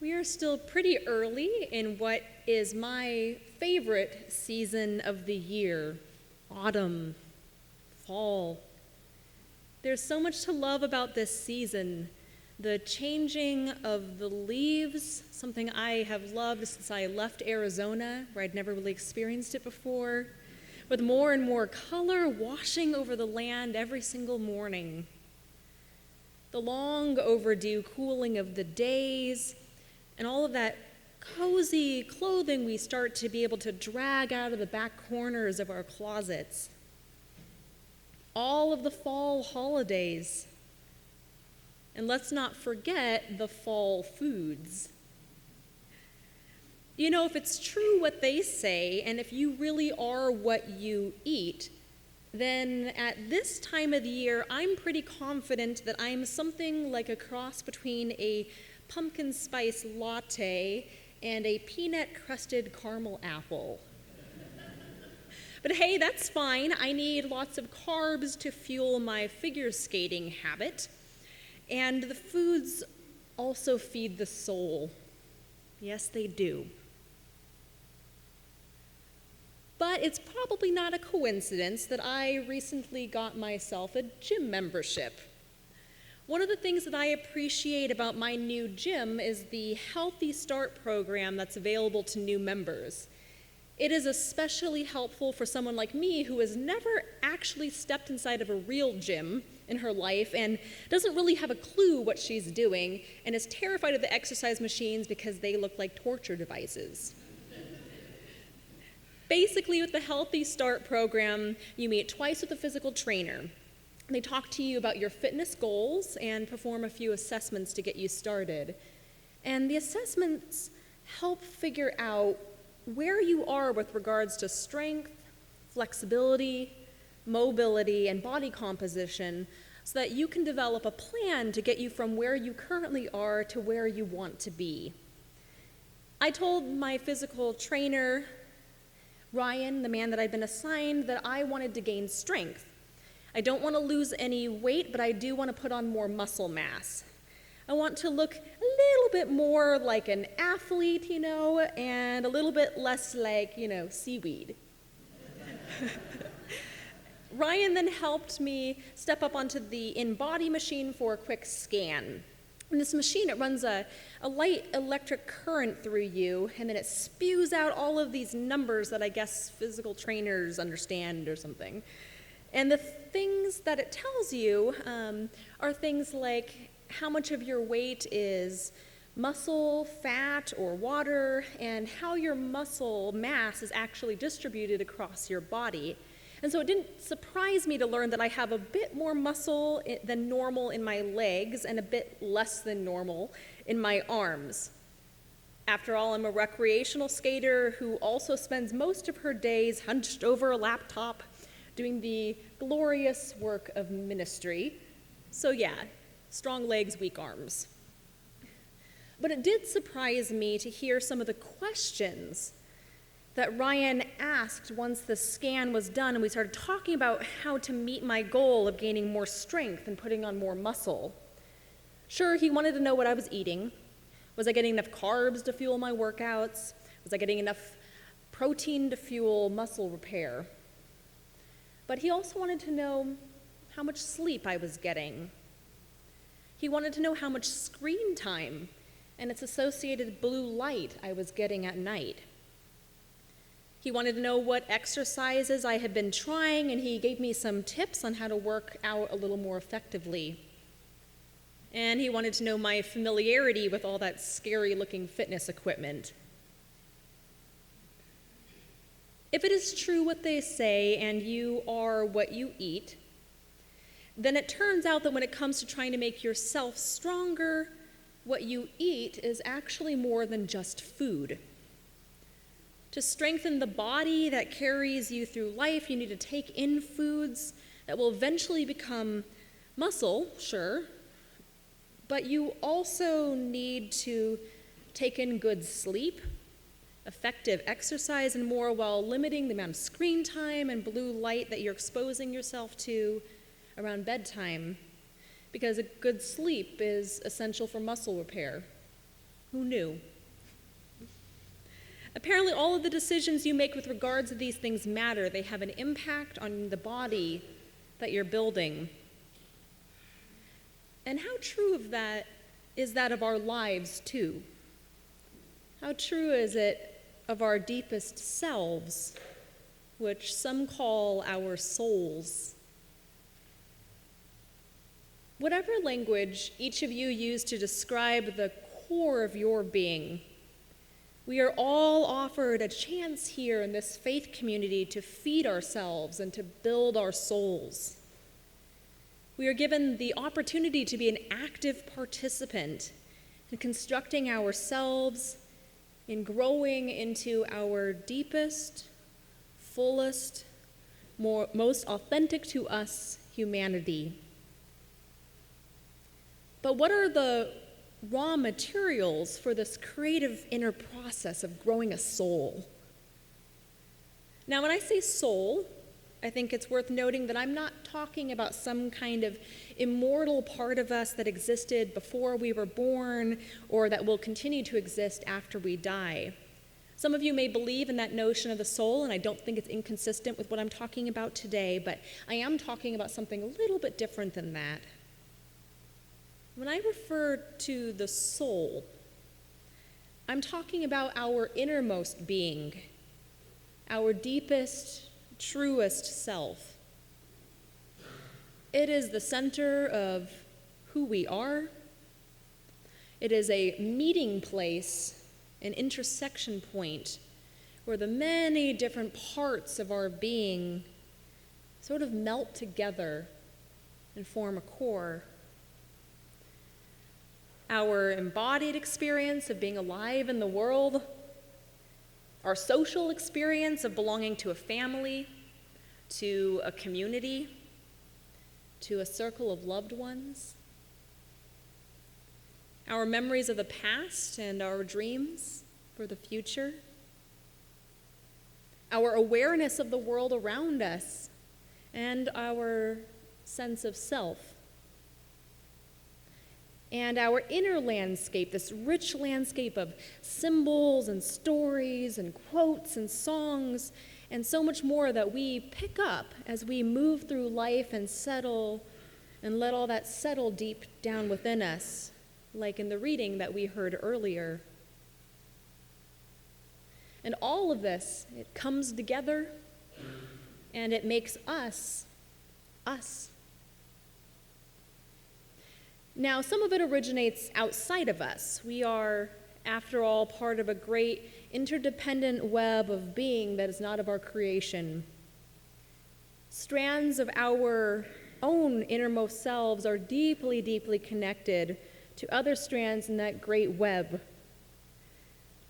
We are still pretty early in what is my favorite season of the year, autumn, fall. There's so much to love about this season. The changing of the leaves, something I have loved since I left Arizona, where I'd never really experienced it before, with more and more color washing over the land every single morning. The long overdue cooling of the days, and all of that cozy clothing we start to be able to drag out of the back corners of our closets. All of the fall holidays. And let's not forget the fall foods. You know, if it's true what they say, and if you really are what you eat, then at this time of the year, I'm pretty confident that I'm something like a cross between a pumpkin spice latte and a peanut-crusted caramel apple. But hey, that's fine. I need lots of carbs to fuel my figure skating habit. And the foods also feed the soul. Yes, they do. But it's probably not a coincidence that I recently got myself a gym membership. One of the things that I appreciate about my new gym is the Healthy Start program that's available to new members. It is especially helpful for someone like me who has never actually stepped inside of a real gym in her life and doesn't really have a clue what she's doing and is terrified of the exercise machines because they look like torture devices. Basically, with the Healthy Start program, you meet twice with a physical trainer. They talk to you about your fitness goals and perform a few assessments to get you started. And the assessments help figure out where you are with regards to strength, flexibility, mobility, and body composition so that you can develop a plan to get you from where you currently are to where you want to be. I told my physical trainer, Ryan, the man that I'd been assigned, that I wanted to gain strength. I don't want to lose any weight, but I do want to put on more muscle mass. I want to look a little bit more like an athlete, and a little bit less like, seaweed. Ryan then helped me step up onto the in-body machine for a quick scan. And this machine, it runs a light electric current through you, and then it spews out all of these numbers that I guess physical trainers understand or something. And the things that it tells you are things like how much of your weight is muscle, fat, or water, and how your muscle mass is actually distributed across your body. And so it didn't surprise me to learn that I have a bit more muscle than normal in my legs and a bit less than normal in my arms. After all, I'm a recreational skater who also spends most of her days hunched over a laptop doing the glorious work of ministry. So yeah, strong legs, weak arms. But it did surprise me to hear some of the questions that Ryan asked once the scan was done and we started talking about how to meet my goal of gaining more strength and putting on more muscle. Sure, he wanted to know what I was eating. Was I getting enough carbs to fuel my workouts? Was I getting enough protein to fuel muscle repair? But he also wanted to know how much sleep I was getting. He wanted to know how much screen time and its associated blue light I was getting at night. He wanted to know what exercises I had been trying, and he gave me some tips on how to work out a little more effectively. And he wanted to know my familiarity with all that scary-looking fitness equipment. If it is true what they say, and you are what you eat, then it turns out that when it comes to trying to make yourself stronger, what you eat is actually more than just food. To strengthen the body that carries you through life, you need to take in foods that will eventually become muscle, sure, but you also need to take in good sleep, effective exercise, and more while limiting the amount of screen time and blue light that you're exposing yourself to around bedtime, because a good sleep is essential for muscle repair. Who knew? Apparently, all of the decisions you make with regards to these things matter. They have an impact on the body that you're building. And how true of that is that of our lives, too? How true is it of our deepest selves, which some call our souls? Whatever language each of you use to describe the core of your being, we are all offered a chance here in this faith community to feed ourselves and to build our souls. We are given the opportunity to be an active participant in constructing ourselves, in growing into our deepest, fullest, most authentic to us humanity. But what are the raw materials for this creative inner process of growing a soul? Now, when I say soul, I think it's worth noting that I'm not talking about some kind of immortal part of us that existed before we were born or that will continue to exist after we die. Some of you may believe in that notion of the soul, and I don't think it's inconsistent with what I'm talking about today, but I am talking about something a little bit different than that. When I refer to the soul, I'm talking about our innermost being, our deepest, truest self. It is the center of who we are. It is a meeting place, an intersection point, where the many different parts of our being sort of melt together and form a core. Our embodied experience of being alive in the world, our social experience of belonging to a family, to a community, to a circle of loved ones, our memories of the past and our dreams for the future, our awareness of the world around us, and our sense of self. And our inner landscape, this rich landscape of symbols and stories and quotes and songs and so much more that we pick up as we move through life and settle and let all that settle deep down within us, like in the reading that we heard earlier. And all of this, it comes together and it makes us, us. Now, some of it originates outside of us. We are, after all, part of a great interdependent web of being that is not of our creation. Strands of our own innermost selves are deeply, deeply connected to other strands in that great web.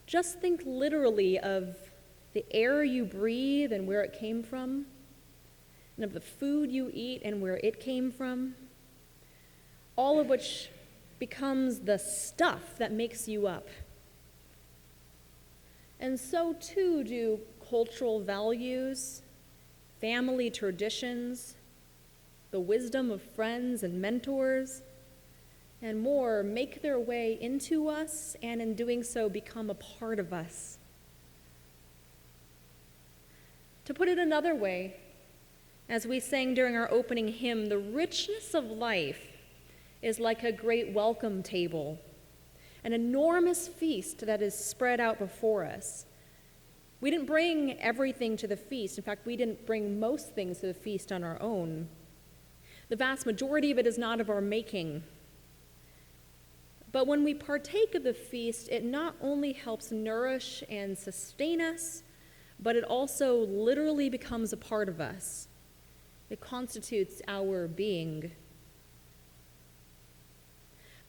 Just think literally of the air you breathe and where it came from, and of the food you eat and where it came from. All of which becomes the stuff that makes you up. And so too do cultural values, family traditions, the wisdom of friends and mentors, and more make their way into us, and in doing so become a part of us. To put it another way, as we sang during our opening hymn, the richness of life is like a great welcome table, an enormous feast that is spread out before us. We didn't bring everything to the feast. In fact, we didn't bring most things to the feast on our own. The vast majority of it is not of our making. But when we partake of the feast, it not only helps nourish and sustain us, but it also literally becomes a part of us. It constitutes our being.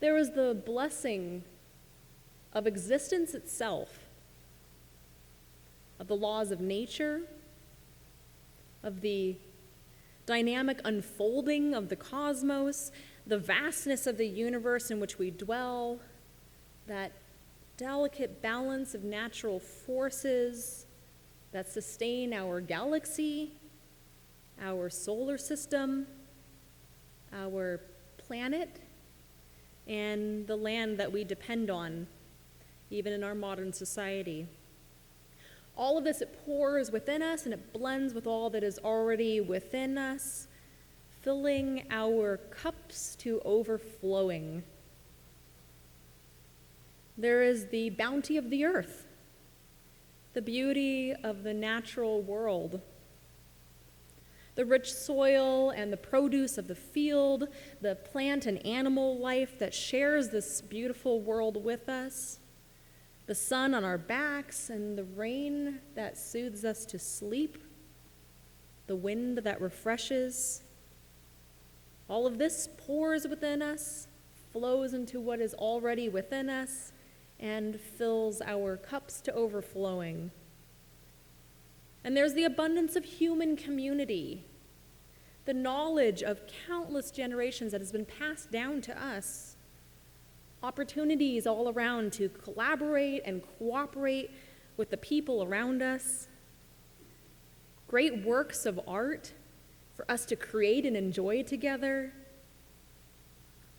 There is the blessing of existence itself, of the laws of nature, of the dynamic unfolding of the cosmos, the vastness of the universe in which we dwell, that delicate balance of natural forces that sustain our galaxy, our solar system, our planet, and the land that we depend on. even in our modern society. All of this, it pours within us and it blends with all that is already within us, filling our cups to overflowing. There is the bounty of the earth, the beauty of the natural world, the rich soil and the produce of the field, the plant and animal life that shares this beautiful world with us, the sun on our backs and the rain that soothes us to sleep, the wind that refreshes. All of this pours within us, flows into what is already within us, and fills our cups to overflowing. And there's the abundance of human community, the knowledge of countless generations that has been passed down to us, opportunities all around to collaborate and cooperate with the people around us, great works of art for us to create and enjoy together,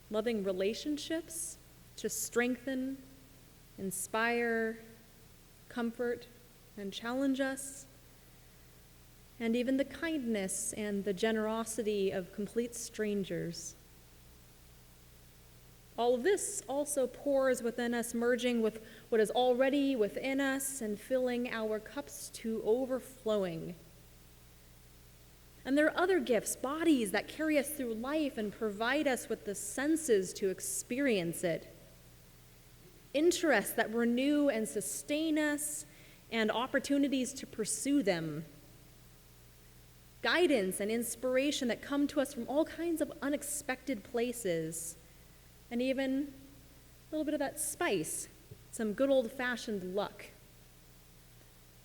loving relationships to strengthen, inspire, comfort, and challenge us, and even the kindness and the generosity of complete strangers. All of this also pours within us, merging with what is already within us and filling our cups to overflowing. And there are other gifts, bodies that carry us through life and provide us with the senses to experience it, interests that renew and sustain us, and opportunities to pursue them, guidance and inspiration that come to us from all kinds of unexpected places, and even a little bit of that spice, some good old-fashioned luck.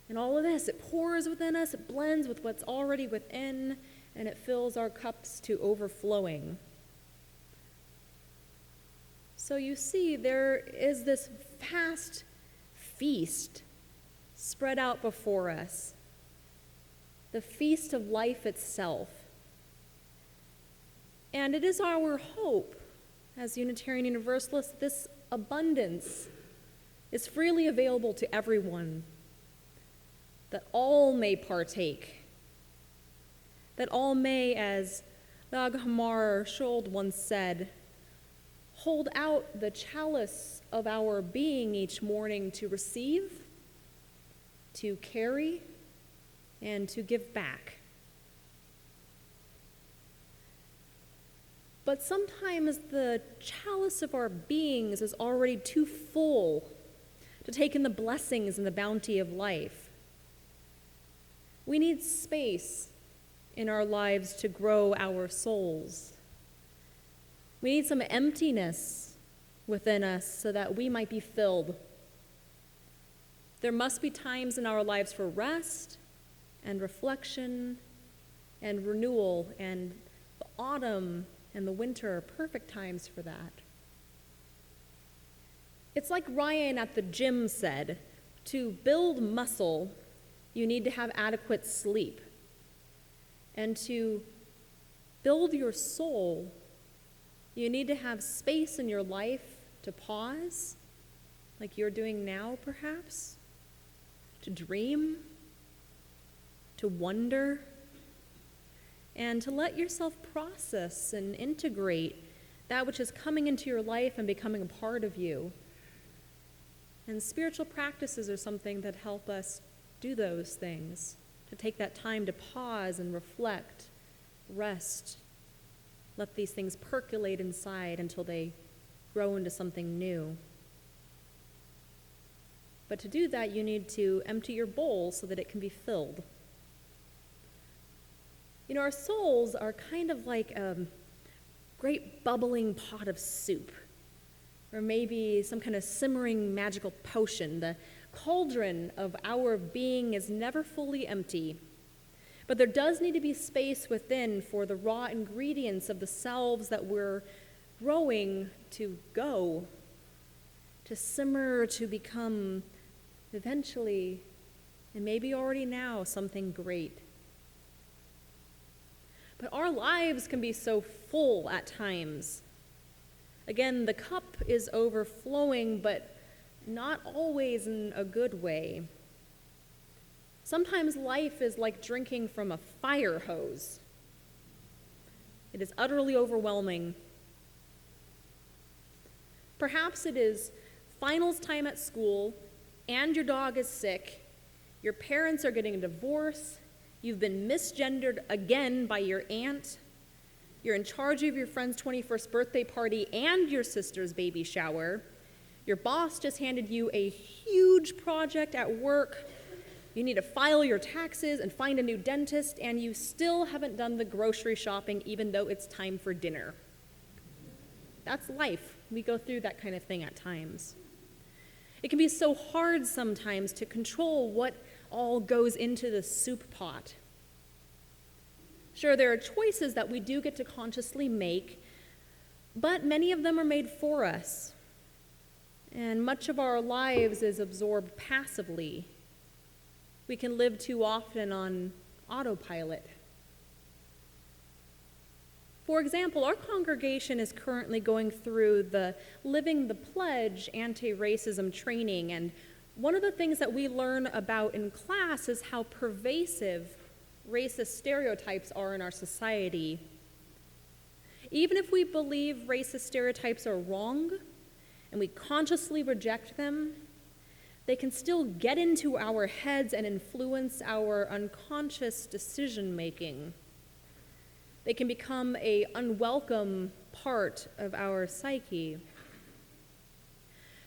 And all of this, it pours within us, it blends with what's already within, and it fills our cups to overflowing. So you see, there is this vast feast spread out before us, the feast of life itself. And it is our hope as Unitarian Universalists, this abundance is freely available to everyone, that all may partake, that all may, as Dag Hamar Skjold once said, hold out the chalice of our being each morning to receive, to carry, and to give back. But sometimes the chalice of our beings is already too full to take in the blessings and the bounty of life. We need space in our lives to grow our souls. We need some emptiness within us so that we might be filled. There must be times in our lives for rest and reflection and renewal, and the autumn and the winter are perfect times for that. It's like Ryan at the gym said, to build muscle, you need to have adequate sleep. And to build your soul, you need to have space in your life to pause, like you're doing now perhaps, to dream, to wonder, and to let yourself process and integrate that which is coming into your life and becoming a part of you. And spiritual practices are something that help us do those things, to take that time to pause and reflect, rest, let these things percolate inside until they grow into something new. But to do that, you need to empty your bowl so that it can be filled. You know, our souls are kind of like a great bubbling pot of soup, or maybe some kind of simmering magical potion. The cauldron of our being is never fully empty, but there does need to be space within for the raw ingredients of the selves that we're growing to go, to simmer, to become eventually, and maybe already now, something great. But our lives can be so full at times. Again, the cup is overflowing, but not always in a good way. Sometimes life is like drinking from a fire hose. It is utterly overwhelming. Perhaps it is finals time at school, and your dog is sick, your parents are getting a divorce, you've been misgendered again by your aunt, you're in charge of your friend's 21st birthday party and your sister's baby shower, your boss just handed you a huge project at work, you need to file your taxes and find a new dentist, and you still haven't done the grocery shopping even though it's time for dinner. That's life. We go through that kind of thing at times. It can be so hard sometimes to control what all goes into the soup pot. Sure, there are choices that we do get to consciously make, but many of them are made for us. And much of our lives is absorbed passively. We can live too often on autopilot. For example, our congregation is currently going through the Living the Pledge anti-racism training, and one of the things that we learn about in class is how pervasive racist stereotypes are in our society. Even if we believe racist stereotypes are wrong, and we consciously reject them, they can still get into our heads and influence our unconscious decision-making. They can become an unwelcome part of our psyche.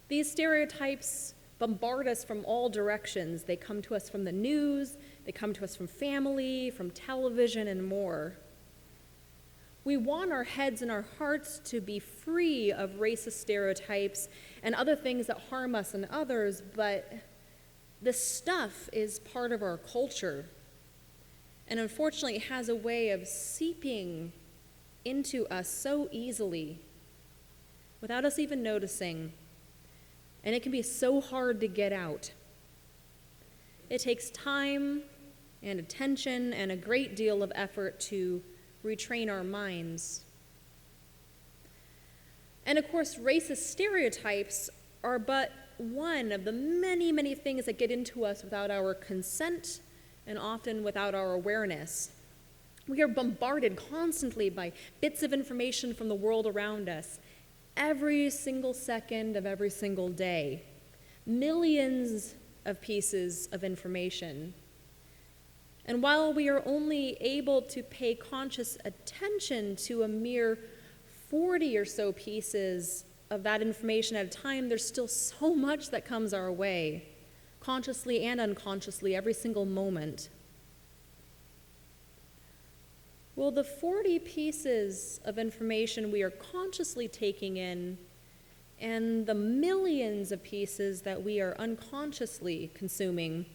These stereotypes bombard us from all directions. They come to us from the news, they come to us from family, from television, and more. We want our heads and our hearts to be free of racist stereotypes and other things that harm us and others, but this stuff is part of our culture. And unfortunately, it has a way of seeping into us so easily without us even noticing. And it can be so hard to get out. It takes time and attention and a great deal of effort to retrain our minds. And of course, racist stereotypes are but one of the many, many things that get into us without our consent and often without our awareness. We are bombarded constantly by bits of information from the world around us every single second of every single day. Millions of pieces of information. And while we are only able to pay conscious attention to a mere 40 or so pieces of that information at a time, there's still so much that comes our way, consciously and unconsciously, every single moment. Well, the 40 pieces of information we are consciously taking in and the millions of pieces that we are unconsciously consuming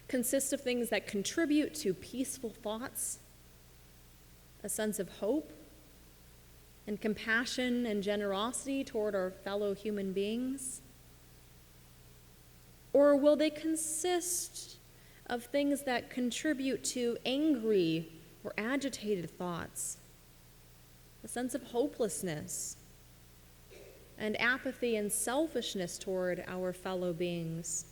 consists of things that contribute to peaceful thoughts, a sense of hope, and compassion and generosity toward our fellow human beings? Or will they consist of things that contribute to angry or agitated thoughts, a sense of hopelessness, and apathy and selfishness toward our fellow beings?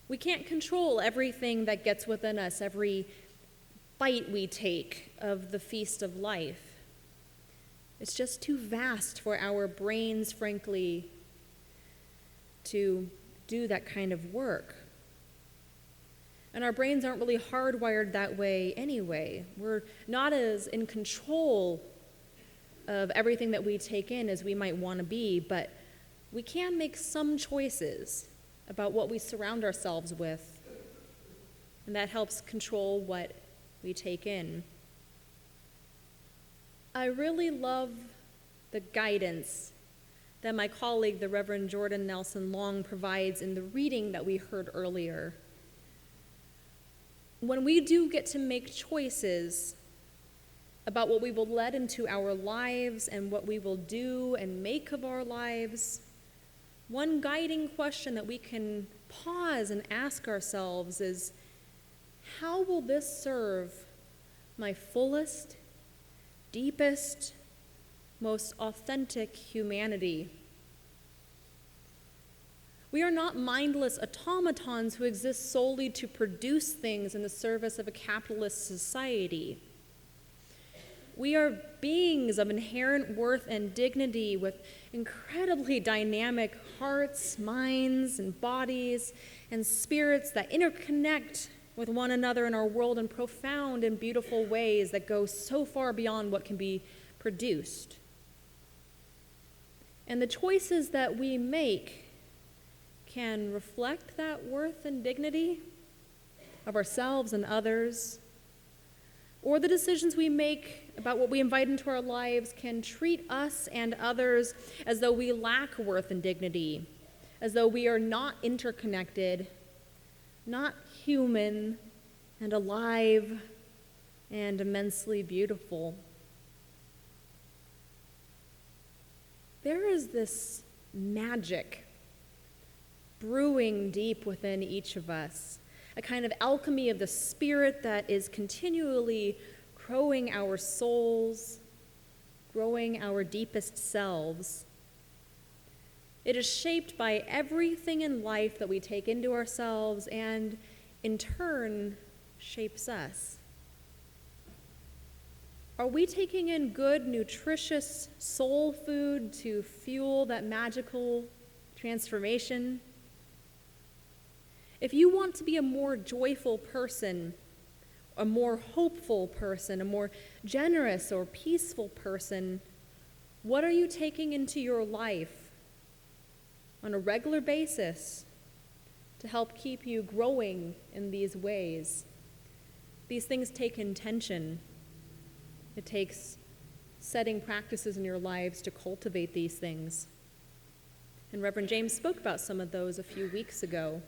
We can't control everything that gets within us, every bite we take of the feast of life. It's just too vast for our brains, frankly, to do that kind of work. And our brains aren't really hardwired that way anyway. We're not as in control of everything that we take in as we might want to be, but we can make some choices about what we surround ourselves with, and that helps control what we take in. I really love the guidance that my colleague, the Reverend Jordan Nelson Long, provides in the reading that we heard earlier. When we do get to make choices about what we will let into our lives and what we will do and make of our lives, one guiding question that we can pause and ask ourselves is, how will this serve my fullest, deepest, most authentic humanity We are not mindless automatons who exist solely to produce things in the service of a capitalist society. We are beings of inherent worth and dignity with incredibly dynamic hearts, minds, and bodies, and spirits that interconnect with one another in our world in profound and beautiful ways that go so far beyond what can be produced. And the choices that we make can reflect that worth and dignity of ourselves and others, or the decisions we make about what we invite into our lives can treat us and others as though we lack worth and dignity, as though we are not interconnected, not human and alive and immensely beautiful. There is this magic brewing deep within each of us, a kind of alchemy of the spirit that is continually growing our souls, growing our deepest selves. It is shaped by everything in life that we take into ourselves and, in turn, shapes us. Are we taking in good, nutritious soul food to fuel that magical transformation? If you want to be a more joyful person, a more hopeful person, a more generous or peaceful person, what are you taking into your life on a regular basis to help keep you growing in these ways? These things take intention. It takes setting practices in your lives to cultivate these things. And Reverend James spoke about some of those a few weeks ago.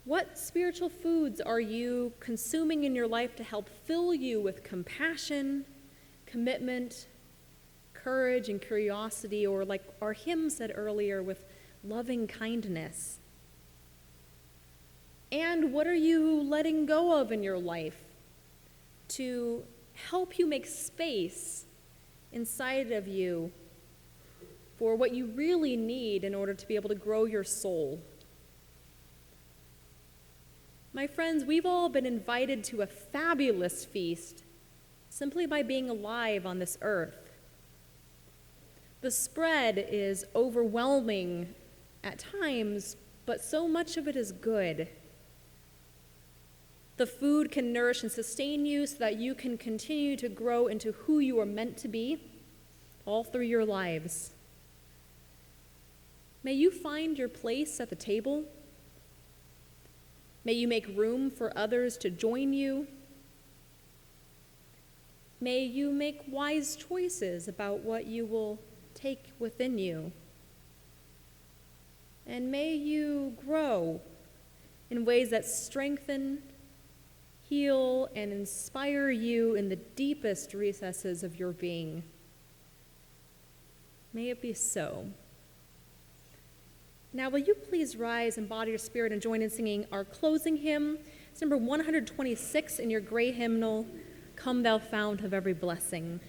What spiritual foods are you consuming in your life to help fill you with compassion, commitment, courage, and curiosity, or like our hymn said earlier, with loving kindness? And what are you letting go of in your life to help you make space inside of you for what you really need in order to be able to grow your soul? My friends, we've all been invited to a fabulous feast simply by being alive on this earth. The spread is overwhelming at times, but so much of it is good. The food can nourish and sustain you so that you can continue to grow into who you are meant to be all through your lives. May you find your place at the table. May you make room for others to join you. May you make wise choices about what you will take within you. And may you grow in ways that strengthen, heal, and inspire you in the deepest recesses of your being. May it be so. Now, will you please rise in body or spirit and join in singing our closing hymn? It's number 126 in your gray hymnal, Come Thou Fount of Every Blessing.